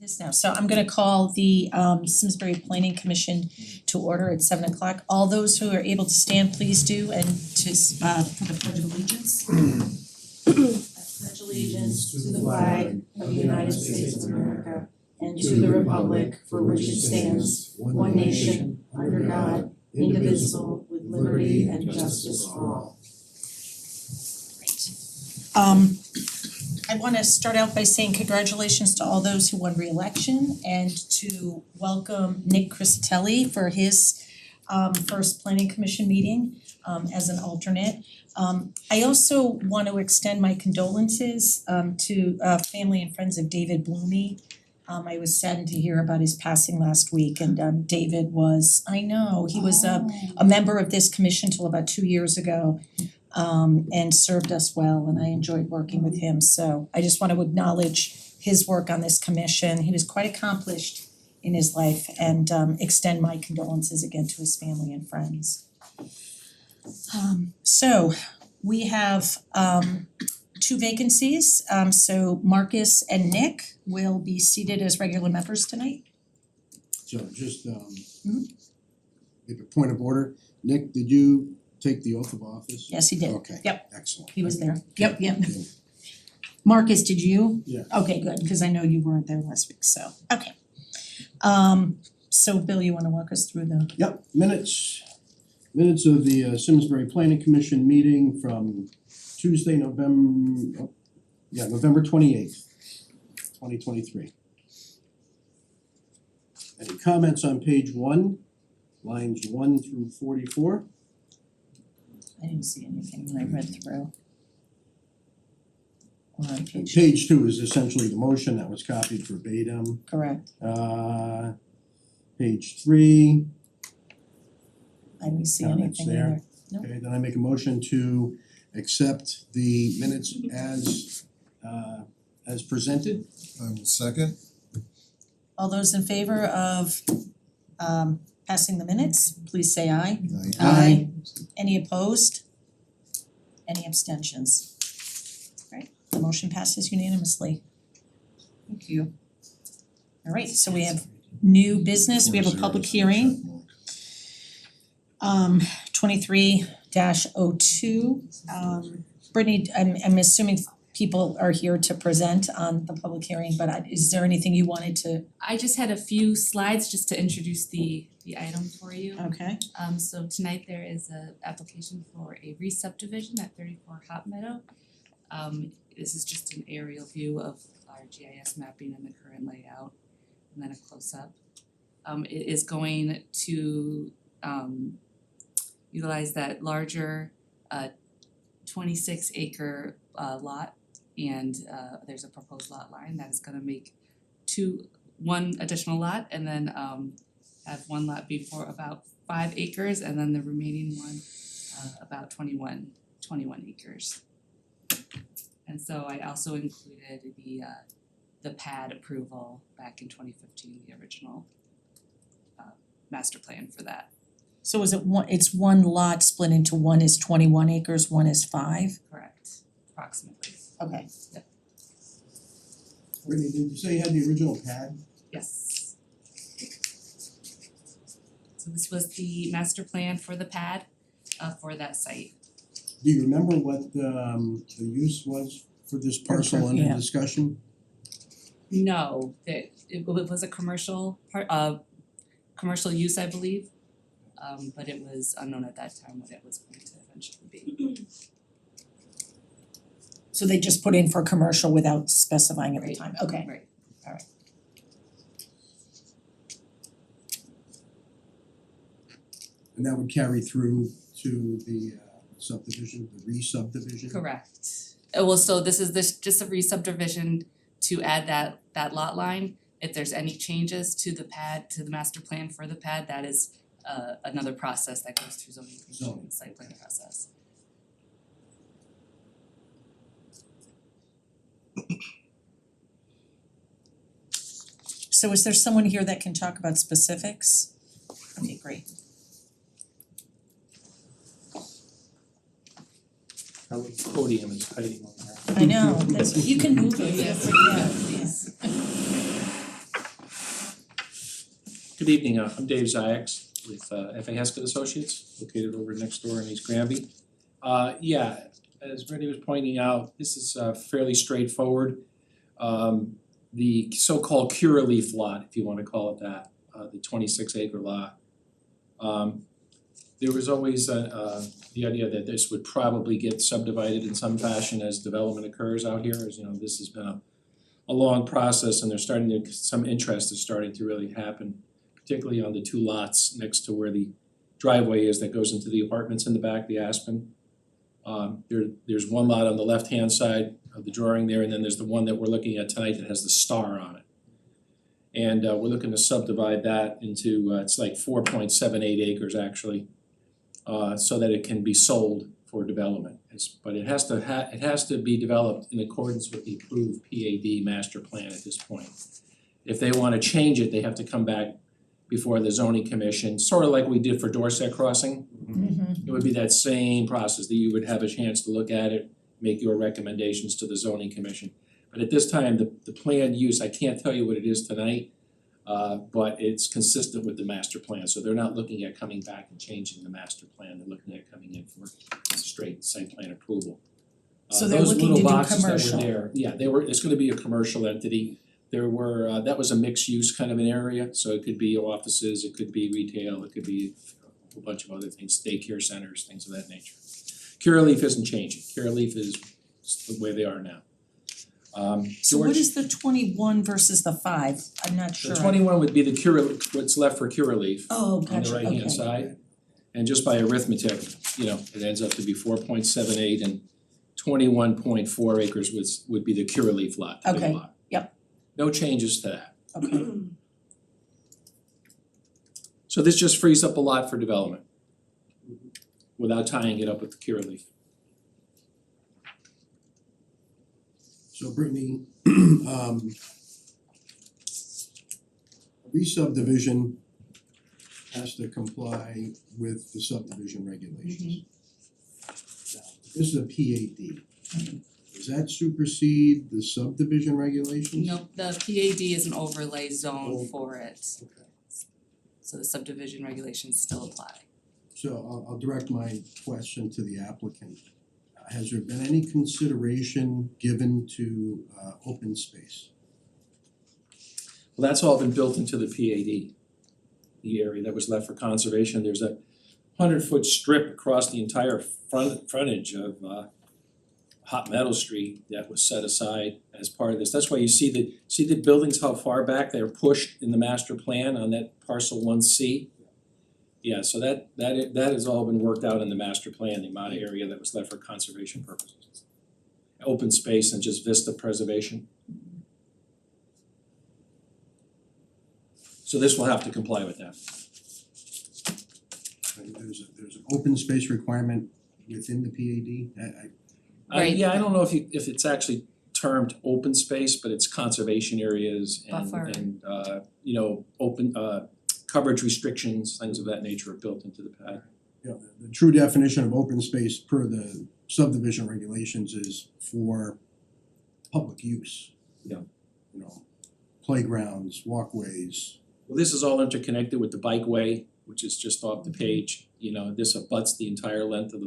Yes, now, so I'm gonna call the Simsbury Planning Commission to order at 7:00. All those who are able to stand, please do, and to for the Pledge of Allegiance. Pledge allegiance to the flag of the United States of America and to the republic for which it stands, one nation, under God, indivisible, with liberty and justice for all. Great. I wanna start out by saying congratulations to all those who won re-election and to welcome Nick Crisatelli for his first planning commission meeting as an alternate. I also want to extend my condolences to family and friends of David Blumey. I was saddened to hear about his passing last week, and David was, I know, he was a member of this commission till about 2 years ago. And served us well, and I enjoyed working with him, so I just want to acknowledge his work on this commission. He was quite accomplished in his life, and extend my condolences again to his family and friends. So we have 2 vacancies, so Marcus and Nick will be seated as regular members tonight. So just maybe a point of order, Nick, did you take the oath of office? Yes, he did. Okay. Yep. Excellent. He was there. Yep. Marcus, did you? Yeah. Okay, good, because I know you weren't there last week, so, okay. So Bill, you wanna walk us through the, Yep, minutes of the Simsbury Planning Commission meeting from Tuesday, November 28th, 2023. Any comments on page 1, lines 1 through 44? I didn't see anything when I read through. Or on page, Page 2 is essentially the motion that was copied verbatim. correct, Page 3, I didn't see Comments anything there. either. Nope. okay, then I make a motion to accept the minutes as presented. I will second. All those in favor of passing the minutes, please say aye. Aye. Any opposed? Any abstentions? Right, the motion passes unanimously. Thank you. All right, so we have new business, we have a public hearing. 23-02. Brittany, I'm assuming people are here to present on the public hearing, but is there anything you wanted to, I just had a few slides just to introduce the item for you. okay? So tonight there is a application for a re-subdivision at 34 Hot Meadow. This is just an aerial view of our GIS mapping and the current layout, and then a close-up. It is going to utilize that larger 26-acre lot, and there's a proposed lot line that is gonna make one additional lot, and then have one lot be for about 5 acres, and then the remaining one about 21 acres. And so I also included the pad approval back in 2015, the original master plan for that. So is it it's one lot split into one is 21 acres, one is 5? Correct, approximately. Okay. Brittany, did you say you had the original pad? Yes. So this was the master plan for the pad for that site. Do you remember what the use was for this parcel under Yeah. discussion? No, it was a commercial commercial use, I believe. But it was unknown at that time what it was going to eventually be. So they just put in for commercial without specifying at the Right. time, okay. Right. And that would carry through to the subdivision, the re-subdivision? Correct. Well, so this is just a re-subdivision to add that lot line. If there's any changes to the pad, to the master plan for the pad, that is another process that goes through zoning commission and site plan process. So is there someone here that can talk about specifics? Okay, great. Our podium is hiding on there. I know, that's, you can move it, yeah, please. Good evening, I'm Dave Ziyax with F.A. Heskett Associates, located over next door in East Granby. Yeah, as Brady was pointing out, this is fairly straightforward. The so-called Curaleaf lot, if you wanna call it that, the 26-acre lot. There was always the idea that this would probably get subdivided in some fashion as development occurs out here, as you know, this has been a long process, and there's starting to, some interest is starting to really happen, particularly on the two lots next to where the driveway is that goes into the apartments in the back, the Aspen. There's one lot on the left-hand side of the drawing there, and then there's the one that we're looking at tonight that has the star on it. And we're looking to subdivide that into, it's like 4.78 acres actually, so that it can be sold for development. But it has to be developed in accordance with the approved PAD master plan at this point. If they wanna change it, they have to come back before the zoning commission, sort of like we did for Dorset Crossing. It would be that same process, that you would have a chance to look at it, make your recommendations to the zoning commission. But at this time, the planned use, I can't tell you what it is tonight, but it's consistent with the master plan, so they're not looking at coming back and changing the master plan, they're looking at coming in for straight site plan approval. So they're looking to do Those little boxes commercial. that were there, yeah, it's gonna be a commercial entity. There were, that was a mixed use kind of an area, so it could be offices, it could be retail, it could be a whole bunch of other things, daycare centers, things of that nature. Curaleaf isn't changing, Curaleaf is the way they are now. So what George- is the 21 versus the 5? I'm not sure. The 21 would be the Curaleaf, what's left for Curaleaf Oh, on the gotcha, right hand okay. side. And just by arithmetic, you know, it ends up to be 4.78 and 21.4 acres would be the Curaleaf lot, the big Okay, lot. yep. No changes to that. Okay. So this just frees up a lot for development without tying it up with the Curaleaf. So Brittany, re-subdivision has to comply with the subdivision regulations. Now, this is a PAD. Does that supersede the subdivision regulations? Nope, the PAD is an overlay Oh. zone for it, Okay. so the subdivision regulations still apply. So I'll direct my question to the applicant. Has there been any consideration given to open space? Well, that's all been built into the PAD, the area that was left for conservation. There's a 100-foot strip across the entire frontage of Hot Meadow Street that was set aside as part of this. That's why you see the buildings, how far back they're pushed in the master plan on that parcel 1C. Yeah, so that has all been worked out in the master plan, the amount of area that was left for conservation purposes. Open space and just vista preservation. So this will have to comply with that. There's an open space requirement within the PAD? Right. Yeah, I don't know if it's actually termed open space, but it's conservation areas Buffer. and you know, open coverage restrictions, things of that nature are built into the PAD. You know, the true definition of open space per the subdivision regulations is for public use. Yeah. You know, playgrounds, walkways. Well, this is all interconnected with the bikeway, which is just off the page. You know, this abuts the entire length of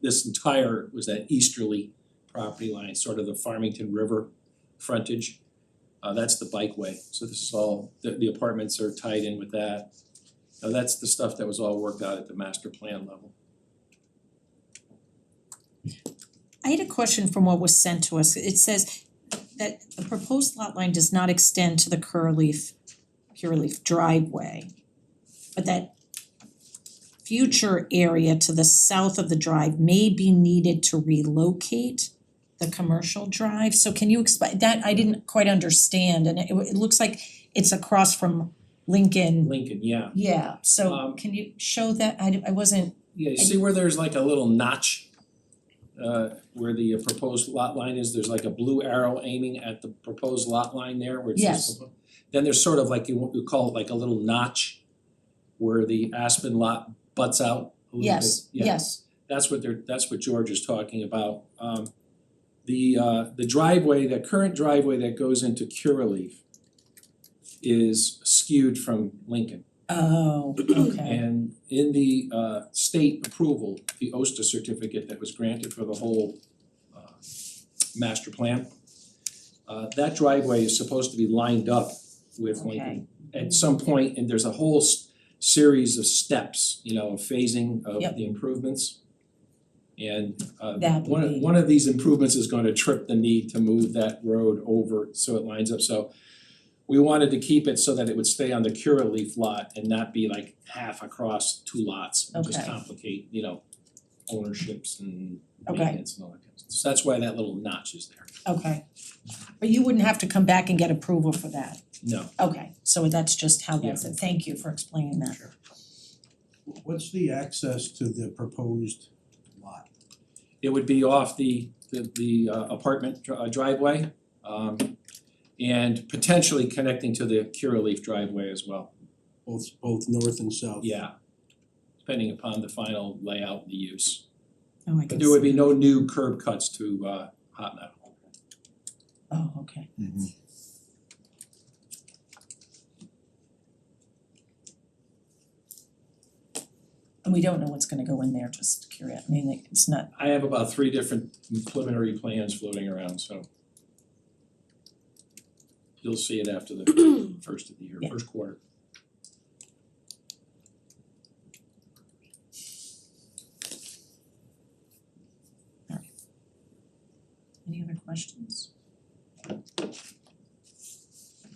this entire was that easterly property line, sort of the Farmington River frontage. That's the bikeway, so this is all, the apartments are tied in with that. Now that's the stuff that was all worked out at the master plan level. I had a question from what was sent to us. It says that the proposed lot line does not extend to the Curaleaf driveway, but that future area to the south of the drive may be needed to relocate the commercial drive. So can you explain that? I didn't quite understand, and it looks like it's across from Lincoln. Lincoln, yeah. Yeah, so Um, can you show that? I wasn't, Yeah, you see where there's like a little notch where the proposed lot line is, there's like a blue arrow aiming at the proposed lot line there where it says Yes. Then there's sort of like you call it like a little notch where the Aspen lot butts out a little bit. yes, Yeah. yes, That's what George is talking about. The driveway, the current driveway that goes into Curaleaf is skewed from Lincoln. Oh, okay, And in the state approval, the OSTA certificate that was granted for the whole master plan, that driveway is supposed to be lined up with Lincoln. At some point, and there's a whole series of steps, you know, phasing of Yep. the improvements. And That would be- one of these improvements is gonna trip the need to move that road over so it lines up, so we wanted to keep it so that it would stay on the Curaleaf lot and not be like half across two lots and just Okay. complicate, you know, ownerships and Okay. maintenance and all that kind of stuff. So that's why that little notch is there. okay. But you wouldn't have to come back and get approval for that? No, Okay, so that's just how that's it. Thank you for explaining that. Sure. What's the access to the proposed lot? it would be off the apartment driveway, and potentially connecting to the Curaleaf driveway as well. Both north and south? Yeah, depending upon the final layout and the use. Oh, I But guess. there would be no new curb cuts to Hot Meadow. Oh, okay. And we don't know what's gonna go in there, just curious, I mean, like, it's not, I have about 3 different preliminary plans floating around, so you'll see it after the first of the year, Yeah. first quarter. any other questions?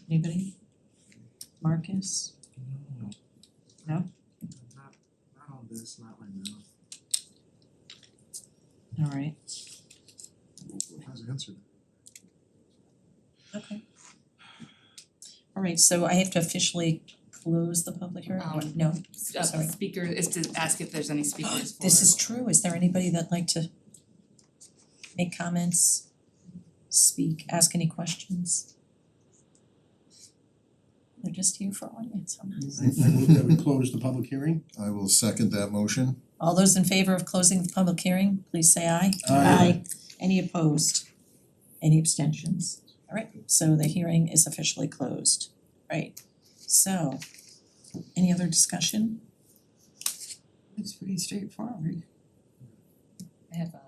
Anybody? Marcus? No? Not on this, not right now. Alright, Has answered. okay. Alright, so I have to officially close the public hearing, or what? No? Sorry. Speaker is to ask if there's any speakers for. This is true, is there anybody that'd like to make comments, speak, ask any questions? They're just here for audience, so nice. I move that we close the public hearing. I will second that motion. All those in favor of closing the public hearing, please say aye. Aye. Any opposed? Any abstentions? Alright, so the hearing is officially closed. Right, so any other discussion? It's pretty straightforward. I have a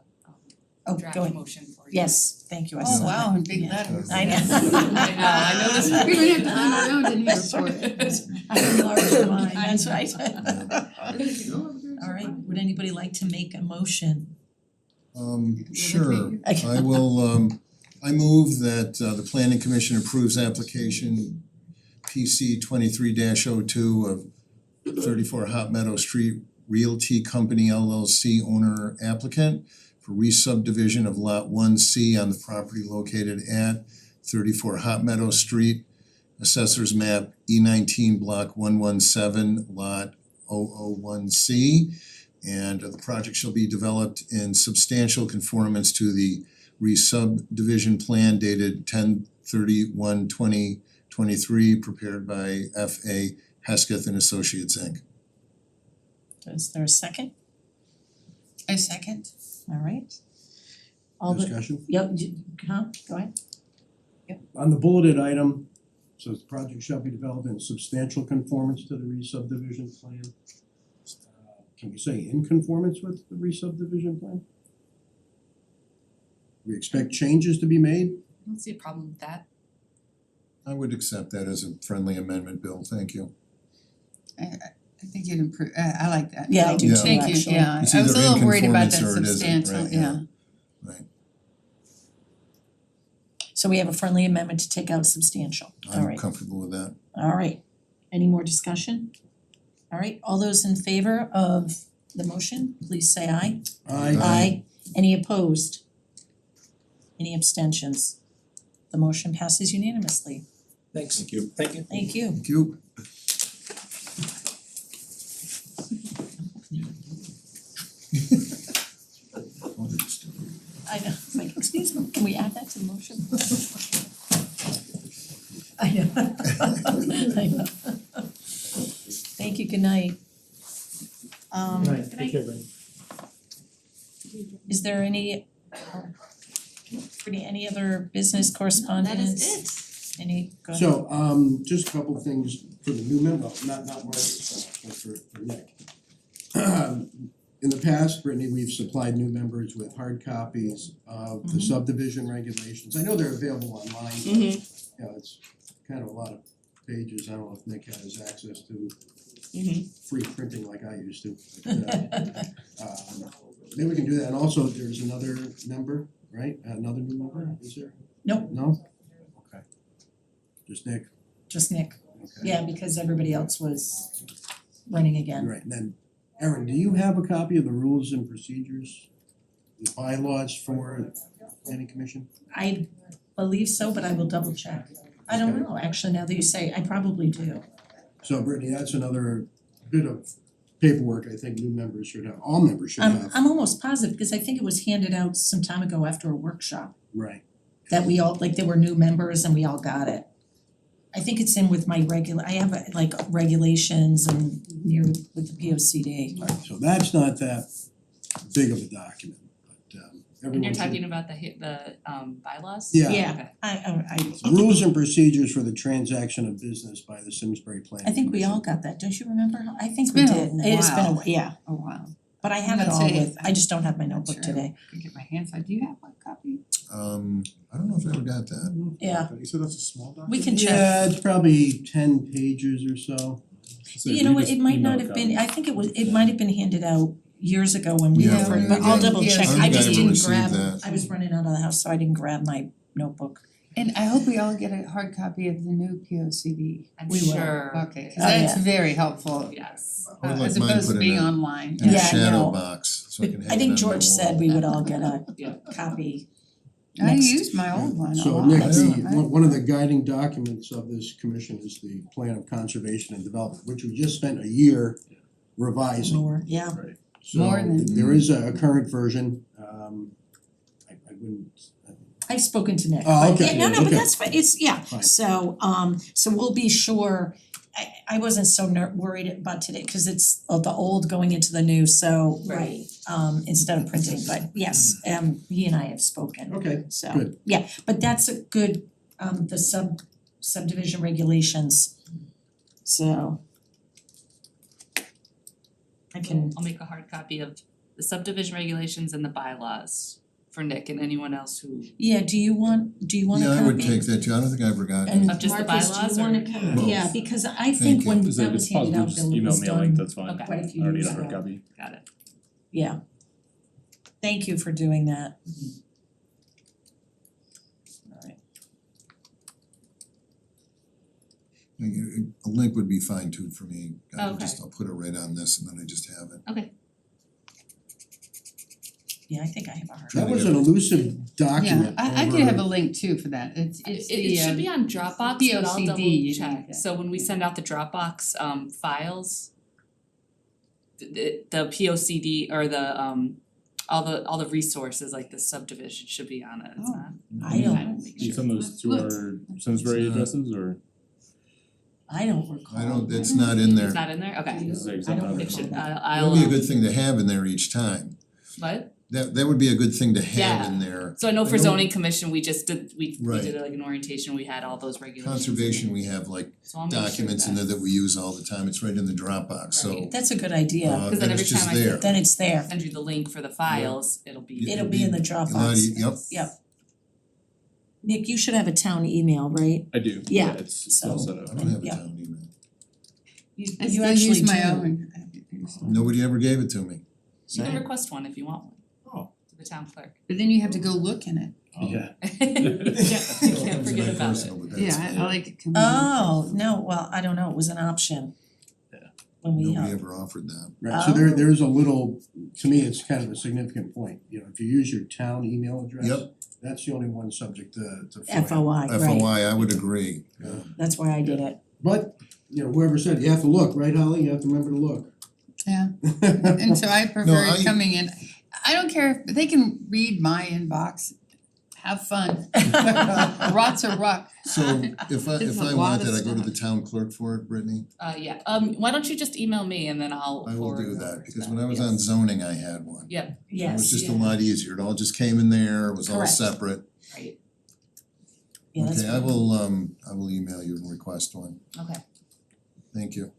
Oh, draft go ahead. motion for you. Yes, thank you, I saw Oh, that. wow, in big Yeah. letters. I know. I noticed. We don't have to hunt around in here for it. I enlarged mine, that's right. Alright. Alright, would anybody like to make a motion? Sure, I will, I move that the planning commission approves application PC 23-02 of 34 Hot Meadow Street Realty Company LLC owner applicant for re-subdivision of lot 1C on the property located at 34 Hot Meadow Street, Assessor's Map E19 Block 117 Lot 001C. And the project shall be developed in substantial conformance to the re-subdivision plan dated 10/31/2023 prepared by F.A. Hesketh and Associates Inc. Is there a second? A second. Alright. All the, Discussion? yep, go ahead. On the bulleted item, so the project shall be developed in substantial conformance to the re-subdivision plan. Can we say in conformance with the re-subdivision plan? We expect changes to be made? I don't see a problem with that. I would accept that as a friendly amendment, Bill, thank you. I think you'd improve, I like that. Yeah, I do Yeah. too, Thank you, actually. yeah, It's I was a either in little worried about conformance that or it isn't, substantial, right, yeah. Right, So we have a friendly amendment to take out substantial, I'm alright, comfortable with that. alright. Any more discussion? Alright, all those in favor of the motion, please say aye. Aye. Any opposed? Any abstentions? The motion passes unanimously. Thanks. Thank you. Thank you. Thank you. Thank you. I know, it's like, excuse me, can we add that to the motion? I know. I know. Thank you, good night. Good night. Is there any other business correspondence? That is go ahead. So, just a couple of things for the new member, not Margaret, but for Nick. In the past, Brittany, we've supplied new members with hard copies of the subdivision regulations. I know they're available online, but you know, it's kind of a lot of pages. I don't know if Nick has access to free printing like I used to. But, maybe we can do that. And also, there's another member, right? Another new member, is there? Nope. No? Okay. Just Nick? Just Nick, Okay. yeah, because everybody else was running again. Right, and then, Erin, do you have a copy of the rules and procedures, the bylaws for planning commission? I believe so, but I will double check. I don't Okay. know, actually, now that you say, I probably do. So Brittany, that's another bit of paperwork I think new members should have, all members should have. I'm almost positive, because I think it was handed out some time ago after a workshop, Right, that we all, like, there were new members and we all got it. I think it's in with my I have like regulations and near with the P O C D. right, so that's not that big of a document, but And everyone you're should. talking about the bylaws? Yeah. Yeah, Okay. I Rules and procedures for the transaction of business by the Simsbury Planning I think we all Commission. got that, don't you remember? I think we It's did, been a it's been while. yeah, Oh, wow. but I have it Let's all see. with, I just don't have my notebook Sure. today. I can get my hands on, do you have one copy? I don't know if I ever got that. Yeah. You said that's a small document? We can check. Yeah, it's probably 10 pages or so. So You if know what, just it might email not a have been, copy. I think it might have been handed out years ago when we Yeah, were, when we but I'll did. double check, I I don't just think I didn't received grab, that. I was running out of the house, so I didn't grab my notebook. And I hope we all get a hard copy of the new P O C D. I'm We will. sure. Okay, cause Oh, that's yeah. very helpful, Yes. I would like as mine opposed put to in being a- online. In a Yeah, I shadow know. box, so I can hang it I on think my George said wall. we would all get a Yeah. copy. I Next. used my old one a So lot. Nick, Yeah. one of the guiding documents of this commission is the plan of conservation and development, which we just spent a year revising. More, yeah. So More than- there is a current version, I wouldn't, I've spoken to Nick. Oh, but- okay, Yeah, no, but okay. that's fine, it's, yeah, Fine. so we'll be sure, I wasn't so worried about today, cause it's the old going into the new, so, right, instead of printing, but yes, he and I have spoken, okay, so, good. yeah, but that's a good, the subdivision regulations, so. I can, I'll make a hard copy of the subdivision regulations and the bylaws for Nick and anyone else who, yeah, do you want a copy? Yeah, I would take that too, I don't think I ever got And it. Of just the Marcus, do bylaws you wanna or- come, Both. yeah, because I Thank think you. when Is that it was handed possible, out, just Bill, it email was me a link, done that's fine. Okay. quite a few I already years have a ago. copy. got it. Yeah. Thank you for doing that. Alright, A link would be fine too for me, Oh, okay. I'll put it right on this and then I just have it. Okay. yeah, I think I have a hard. That was an elusive document Yeah, I could have a over- link too for that, it's It should be on Dropbox, but I'll POCD, double you check. think. So when we send out the Dropbox files, the POCD or the all the resources like the subdivision should be on it, it's Oh. not. I don't, Make You sure. send those to our Simsbury It's not- addresses or? I don't recall. I don't, it's not in there. It's not in there, okay. This is I exactly don't what It should, recall that. I'll That'd be a good thing to have in there each time. what? That would be a good thing to have Yeah. in there. So I know for I know- zoning commission, we just did, we Right. did like an orientation, we had all those regulations. Conservation, we have like So I'll make sure documents in there that we use all the time, it's right in the Dropbox, so Right. That's a good idea, Cause then then every it's just time I there. then it's there, send you the link for the files, it'll be. it'll be in the A lot Dropbox. yep, Yep. Nick, you should have a town email, right? I do, Yeah, it's all so- set I up. don't have a Yeah. town email. You I you still actually use my do. own. Nobody ever gave it to me. You can request one if you want one. Oh. To the town clerk. But then you have to go look in it. Yeah. You can't It's forget my about it. personal, but that's Yeah, I fine. like it coming. Oh, no, well, I don't know, it was an option. Yeah. When we Nobody ever offered that. Right, so there's a little, to me, it's kind of a significant point, you know, if you use your town email address. Yep. That's the only one subject to FOIA. FOI, right, FOI, I would agree. Yeah. that's why I did it. But, you know, whoever said, you have to look, right Holly, you have to remember to look. Yeah, and so I prefer No, I- coming in, I don't care if they can read my inbox, have fun. Rot's a rock. So if It's a I lot want of that, I go to the stuff. town clerk for it, Brittany? Yeah, why don't you just email me and then I'll I will forward do it that, over to because them. when I was Yes. on zoning, I had one. Yeah, It Yes, was just a yeah. lot easier, it all just came in there, it was all Correct. separate. right. Yeah, that's Okay, I will email you and request one. Okay. Thank you.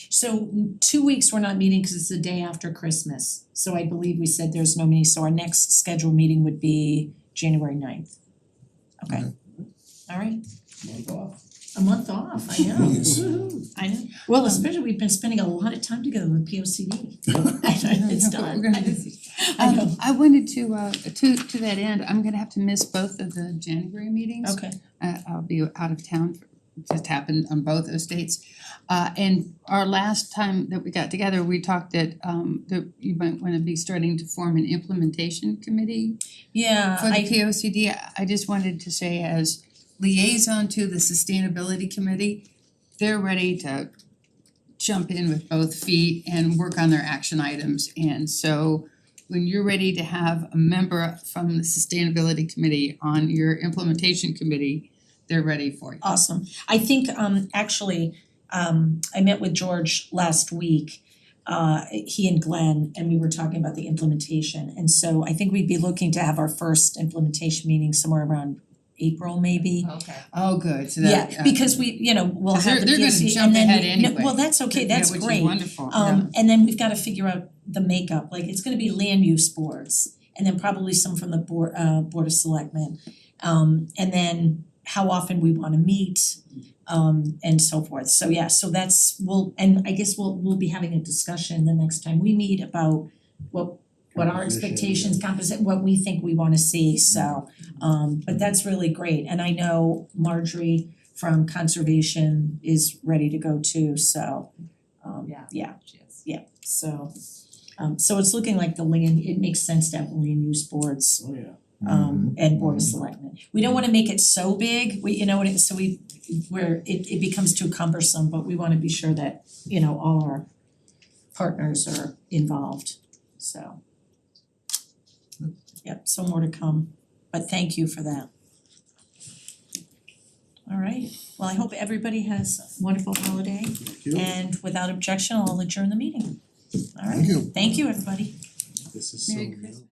So 2 weeks we're not meeting because it's the day after Christmas. So I believe we said there's no meeting, so our next scheduled meeting would be January 9th. Okay. Okay. All right, Month off. a month off, I know. Jeez. I know. Well, especially we've been spending a lot of time together with P O C D. It's done. We're gonna do- I know. I wanted to that end, I'm gonna have to miss both of the January meetings. Okay, I'll be out of town, just happened on both those dates. And our last time that we got together, we talked that you might wanna be starting to form an implementation committee yeah, for the P O C D. I just wanted to say, as liaison to the sustainability committee, they're ready to jump in with both feet and work on their action items. And so when you're ready to have a member from the sustainability committee on your implementation committee, they're ready for you. awesome. I think actually I met with George last week, he and Glenn, and we were talking about the implementation. And so I think we'd be looking to have our first implementation meeting somewhere around April maybe. Okay. Oh, good, so that. Yeah, because we, we'll 'cause have the they're gonna POC jump and then ahead we, no, anyway. well, that's okay, that's great. Which is wonderful, And then we've gotta figure out the makeup, like it's gonna be land use boards and then probably some from the board of selectmen. And then how often we wanna meet, and so forth. So yeah, so and I guess we'll be having a discussion the next time we meet about what our expectations, what we think we wanna see, so but that's really great. And I know Marjorie from conservation is ready to go too, so Yeah. yeah. Yes. So it's looking like it makes sense to have land use boards Oh, yeah. and board of selectmen. We don't wanna make it so big, where it becomes too cumbersome, but we wanna be sure that, all our partners are involved, so. Yep, so more to come, but thank you for that. All right, well, I hope everybody has a wonderful holiday, Thank you. and without objection, I'll adjourn the meeting. All right, Thank you. thank you, everybody. This is so Merry new. Christmas.